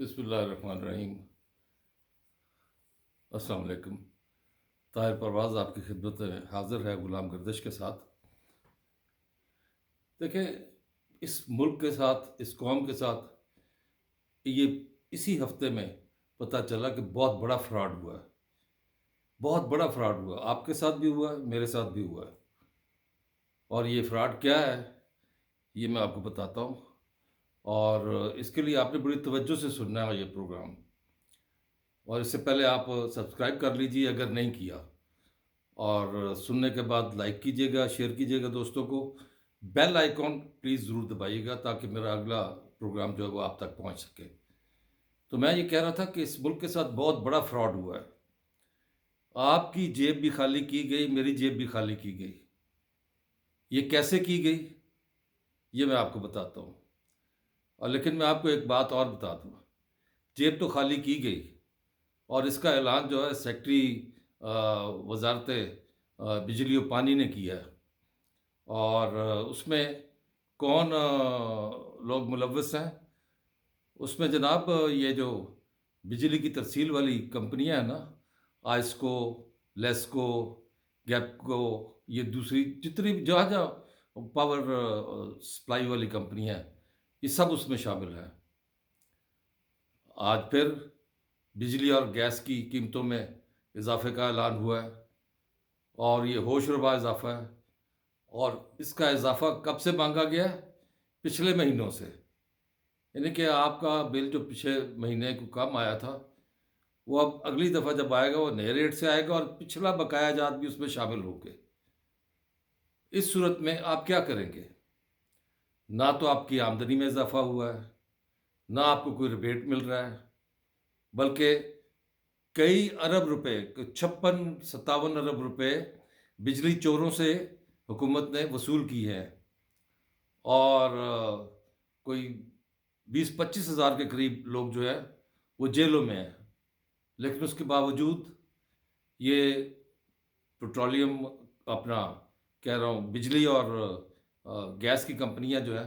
بسم اللہ الرحمن الرحیم۔ السلام علیکم۔ طاہر پرواز آپ کی خدمت میں حاضر ہے غلام گردش کے ساتھ۔ دیکھیں، اس ملک کے ساتھ، اس قوم کے ساتھ یہ اسی ہفتے میں پتہ چلا کہ بہت بڑا فراڈ ہوا ہے، بہت بڑا فراڈ ہوا۔ آپ کے ساتھ بھی ہوا ہے، میرے ساتھ بھی ہوا ہے۔ اور یہ فراڈ کیا ہے یہ میں آپ کو بتاتا ہوں، اور اس کے لیے آپ نے بڑی توجہ سے سننا ہے یہ پروگرام، اور اس سے پہلے آپ سبسکرائب کر لیجئے اگر نہیں کیا، اور سننے کے بعد لائک کیجئے گا، شیئر کیجئے گا دوستوں کو، بیل آئیکن پلیز ضرور دبائیے گا تاکہ میرا اگلا پروگرام جو ہے وہ آپ تک پہنچ سکے۔ تو میں یہ کہہ رہا تھا کہ اس ملک کے ساتھ بہت بڑا فراڈ ہوا ہے۔ آپ کی جیب بھی خالی کی گئی، میری جیب بھی خالی کی گئی۔ یہ کیسے کی گئی یہ میں آپ کو بتاتا ہوں، اور لیکن میں آپ کو ایک بات اور بتا دوں۔ جیب تو خالی کی گئی، اور اس کا اعلان جو ہے سیکٹری وزارت بجلی و پانی نے کیا ہے، اور اس میں کون لوگ ملوث ہیں؟ اس میں جناب یہ جو بجلی کی ترسیل والی کمپنیاں ہیں نا، آئسکو، لیسکو، گیپکو، یہ دوسری جتنی بھی جہاں جہاں پاور سپلائی والی کمپنیاں ہیں، یہ سب اس میں شامل ہیں۔ آج پھر بجلی اور گیس کی قیمتوں میں اضافے کا اعلان ہوا ہے، اور یہ ہوش ربا اضافہ ہے، اور اس کا اضافہ کب سے مانگا گیا ہے؟ پچھلے مہینوں سے۔ یعنی کہ آپ کا بل جو پچھلے مہینے کو کم آیا تھا، وہ اب اگلی دفعہ جب آئے گا وہ نئے ریٹ سے آئے گا، اور پچھلا بقایا جات بھی اس میں شامل ہوگے۔ اس صورت میں آپ کیا کریں گے؟ نہ تو آپ کی آمدنی میں اضافہ ہوا ہے، نہ آپ کو کوئی ریبیٹ مل رہا ہے، بلکہ کئی ارب روپے، 56-57 ارب روپے بجلی چوروں سے حکومت نے وصول کی ہے، اور کوئی 20-25 ہزار کے قریب لوگ جو ہے وہ جیلوں میں ہیں۔ لیکن اس کے باوجود یہ پٹرولیم، اپنا کہہ رہا ہوں بجلی اور گیس کی کمپنیاں جو ہے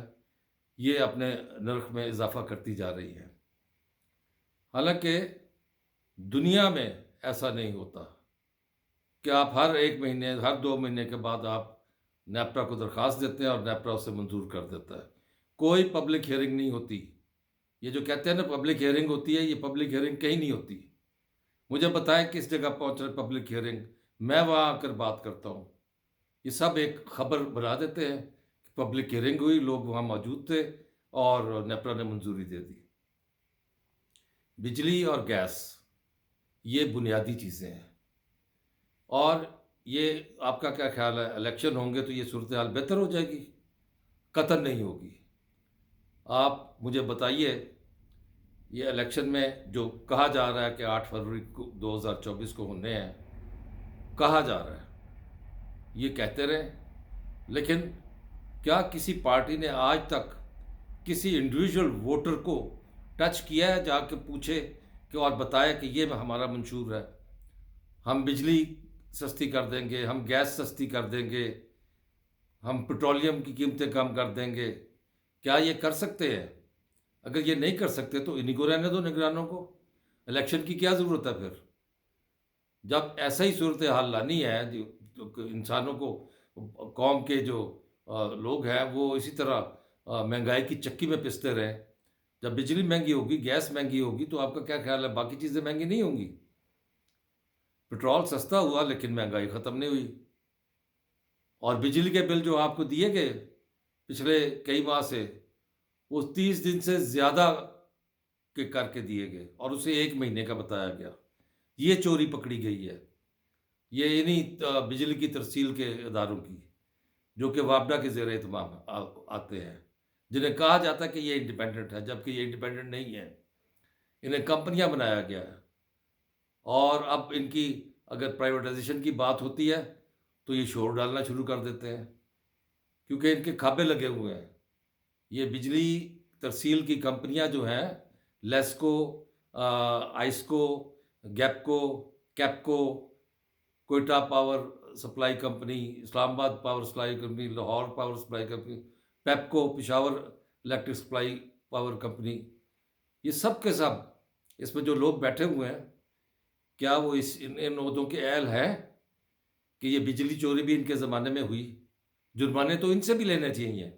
یہ اپنے نرخ میں اضافہ کرتی جا رہی ہیں۔ حالانکہ دنیا میں ایسا نہیں ہوتا کہ آپ ہر ایک مہینے، ہر 2 مہینے کے بعد آپ نیپٹا کو درخواست دیتے ہیں اور نیپٹا اسے منظور کر دیتا ہے۔ کوئی پبلک ہیئرنگ نہیں ہوتی۔ یہ جو کہتے ہیں نا پبلک ہیئرنگ ہوتی ہے، یہ پبلک ہیئرنگ کہیں نہیں ہوتی۔ مجھے بتائیں کس جگہ پہنچ رہے پبلک ہیئرنگ، میں وہاں آ کر بات کرتا ہوں۔ یہ سب ایک خبر بنا دیتے ہیں کہ پبلک ہیئرنگ ہوئی، لوگ وہاں موجود تھے، اور نیپرا نے منظوری دے دی۔ بجلی اور گیس یہ بنیادی چیزیں ہیں، اور یہ آپ کا کیا خیال ہے، الیکشن ہوں گے تو یہ صورتحال بہتر ہو جائے گی؟ قطعاً نہیں ہوگی۔ آپ مجھے بتائیے، یہ الیکشن میں جو کہا جا رہا ہے کہ 8 فروری 2024 کو ہونے ہیں، کہا جا رہا ہے، یہ کہتے رہیں، لیکن کیا کسی پارٹی نے آج تک کسی انڈیویجول ووٹر کو ٹچ کیا ہے، جا کے پوچھے کہ اور بتایا کہ یہ ہمارا منشور ہے، ہم بجلی سستی کر دیں گے، ہم گیس سستی کر دیں گے، ہم پٹرولیم کی قیمتیں کم کر دیں گے؟ کیا یہ کر سکتے ہیں؟ اگر یہ نہیں کر سکتے تو انہی کو رہنے دو، نگرانوں کو۔ الیکشن کی کیا ضرورت ہے پھر؟ جب ایسا ہی صورتحال لانی ہے، جو انسانوں کو، قوم کے جو لوگ ہیں وہ اسی طرح مہنگائی کی چکی میں پستے رہیں، جب بجلی مہنگی ہوگی، گیس مہنگی ہوگی، تو آپ کا کیا خیال ہے باقی چیزیں مہنگی نہیں ہوں گی؟ پٹرول سستا ہوا لیکن مہنگائی ختم نہیں ہوئی، اور بجلی کے بل جو آپ کو دیے گئے پچھلے کئی ماہ سے، وہ 30 دن سے زیادہ کے کر کے دیے گئے، اور اسے 1 مہینے کا بتایا گیا۔ یہ چوری پکڑی گئی ہے، یہ انہی بجلی کی ترسیل کے اداروں کی، جو کہ وابڈا کے زیر اہتمام آتے ہیں، جنہیں کہا جاتا ہے کہ یہ انڈیپینڈنٹ ہے، جبکہ یہ انڈیپینڈنٹ نہیں ہے، انہیں کمپنیاں بنایا گیا ہے۔ اور اب ان کی اگر پرائیویٹائزیشن کی بات ہوتی ہے تو یہ شور ڈالنا شروع کر دیتے ہیں، کیونکہ ان کے کھابے لگے ہوئے ہیں۔ یہ بجلی ترسیل کی کمپنیاں جو ہیں، لیسکو، آئسکو، گیپکو، KEPCO, Quetta power supply company, Islamabad power supply company, Lahore power supply company, PEPCO, Peshawar electric supply power company, یہ سب کے سب اس میں جو لوگ بیٹھے ہوئے ہیں، کیا وہ ان عہدوں کے اہل ہیں کہ یہ بجلی چوری بھی ان کے زمانے میں ہوئی؟ جرمانے تو ان سے بھی لینے چاہیے،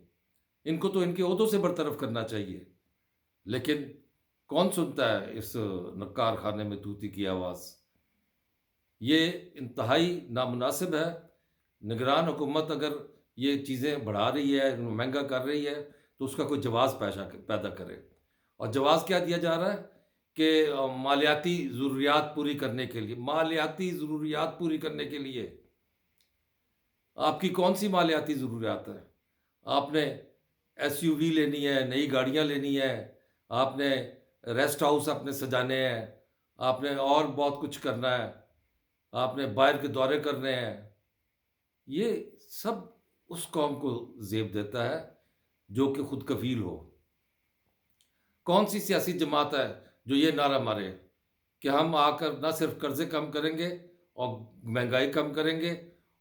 ان کو تو ان کے عہدوں سے برطرف کرنا چاہیے، لیکن کون سنتا ہے اس نکار خانے میں طوطی کی آواز؟ یہ انتہائی نامناسب ہے۔ نگران حکومت اگر یہ چیزیں بڑھا رہی ہے، مہنگا کر رہی ہے، تو اس کا کوئی جواز پیدا کرے۔ اور جواز کیا دیا جا رہا ہے کہ مالیاتی ضروریات پوری کرنے کے لیے، مالیاتی ضروریات پوری کرنے کے لیے آپ کی کون سی مالیاتی ضروریات ہے؟ آپ نے ایس یو وی لینی ہے، نئی گاڑیاں لینی ہے، آپ نے ریسٹ ہاؤس اپنے سجانے ہیں، آپ نے اور بہت کچھ کرنا ہے، آپ نے باہر کے دورے کرنے ہیں۔ یہ سب اس قوم کو زیب دیتا ہے جو کہ خود کفیل ہو۔ کون سی سیاسی جماعت ہے جو یہ نعرہ مارے کہ ہم آ کر نہ صرف قرضے کم کریں گے اور مہنگائی کم کریں گے،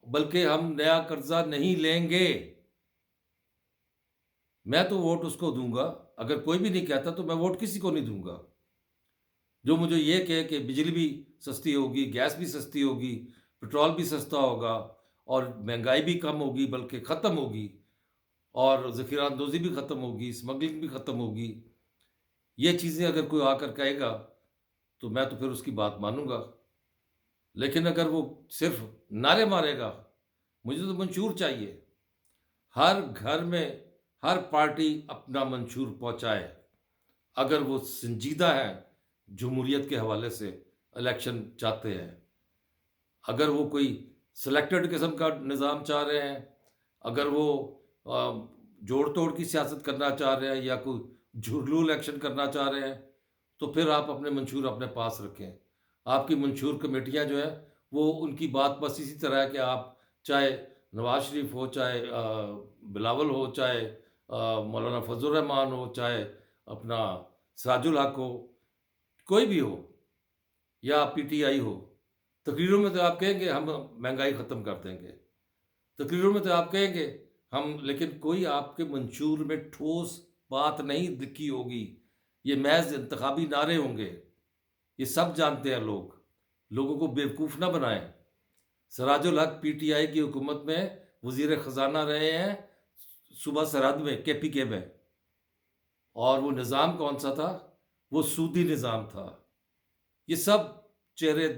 بلکہ ہم نیا قرضہ نہیں لیں گے؟ میں تو ووٹ اس کو دوں گا، اگر کوئی بھی نہیں کہتا تو میں ووٹ کسی کو نہیں دوں گا جو مجھے یہ کہے کہ بجلی بھی سستی ہوگی، گیس بھی سستی ہوگی، پٹرول بھی سستا ہوگا، اور مہنگائی بھی کم ہوگی بلکہ ختم ہوگی، اور ذخیرہ اندوزی بھی ختم ہوگی، اسمگلنگ بھی ختم ہوگی۔ یہ چیزیں اگر کوئی آ کر کہے گا تو میں تو پھر اس کی بات مانوں گا، لیکن اگر وہ صرف نعرے مارے گا، مجھے تو منشور چاہیے۔ ہر گھر میں ہر پارٹی اپنا منشور پہنچائے، اگر وہ سنجیدہ ہے جمہوریت کے حوالے سے، الیکشن چاہتے ہیں، اگر وہ کوئی سلیکٹڈ قسم کا نظام چاہ رہے ہیں، اگر وہ جوڑ توڑ کی سیاست کرنا چاہ رہے ہیں یا کوئی جھرلو الیکشن کرنا چاہ رہے ہیں، تو پھر آپ اپنے منشور اپنے پاس رکھیں۔ آپ کی منشور کمیٹیاں جو ہیں وہ ان کی بات بس اسی طرح ہے کہ آپ چاہے نواز شریف ہو، چاہے بلاول ہو، چاہے مولانا فضل الرحمان ہو، چاہے اپنا سراج الحق ہو، کوئی بھی ہو، یا پی ٹی آئی ہو، تقریروں میں تو آپ کہیں گے ہم مہنگائی ختم کر دیں گے، تقریروں میں تو آپ کہیں گے ہم، لیکن کوئی آپ کے منشور میں ٹھوس بات نہیں لکھی ہوگی، یہ محض انتخابی نعرے ہوں گے۔ یہ سب جانتے ہیں لوگ، لوگوں کو بیوقوف نہ بنائیں۔ سراج الحق پی ٹی آئی کی حکومت میں وزیر خزانہ رہے ہیں، صوبہ سرحد میں، کے پی کے میں، اور وہ نظام کون سا تھا؟ وہ سودی نظام تھا۔ یہ سب چہرے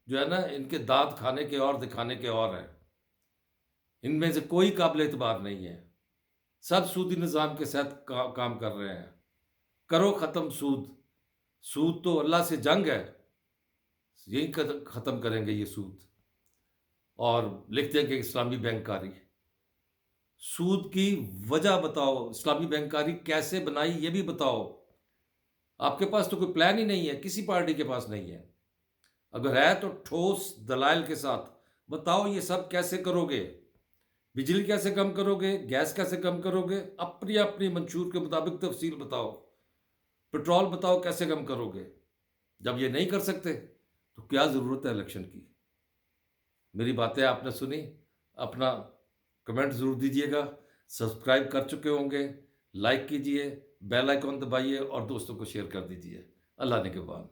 جو ہے نا، ان کے دانت کھانے کے اور دکھانے کے اور ہیں، ان میں سے کوئی قابل اعتبار نہیں ہے، سب سودی نظام کے ساتھ کام کر رہے ہیں۔ کرو ختم سود، سود تو اللہ سے جنگ ہے، یہی ختم کریں گے یہ سود۔ اور لکھتے ہیں کہ اسلامی بینکاری، سود کی وجہ بتاؤ، اسلامی بینکاری کیسے بنائی یہ بھی بتاؤ۔ آپ کے پاس تو کوئی پلان ہی نہیں ہے، کسی پارٹی کے پاس نہیں ہے، اگر ہے تو ٹھوس دلائل کے ساتھ بتاؤ یہ سب کیسے کرو گے، بجلی کیسے کم کرو گے، گیس کیسے کم کرو گے، اپنی اپنی منشور کے مطابق تفصیل بتاؤ، پٹرول بتاؤ کیسے کم کرو گے۔ جب یہ نہیں کر سکتے تو کیا ضرورت ہے الیکشن کی؟ میری باتیں آپ نے سنی، اپنا کمنٹ ضرور دیجیے گا، سبسکرائب کر چکے ہوں گے، لائک کیجئے، بیل آئیکن دبائیے اور دوستوں کو شیئر کر دیجیے۔ اللہ نگہبان۔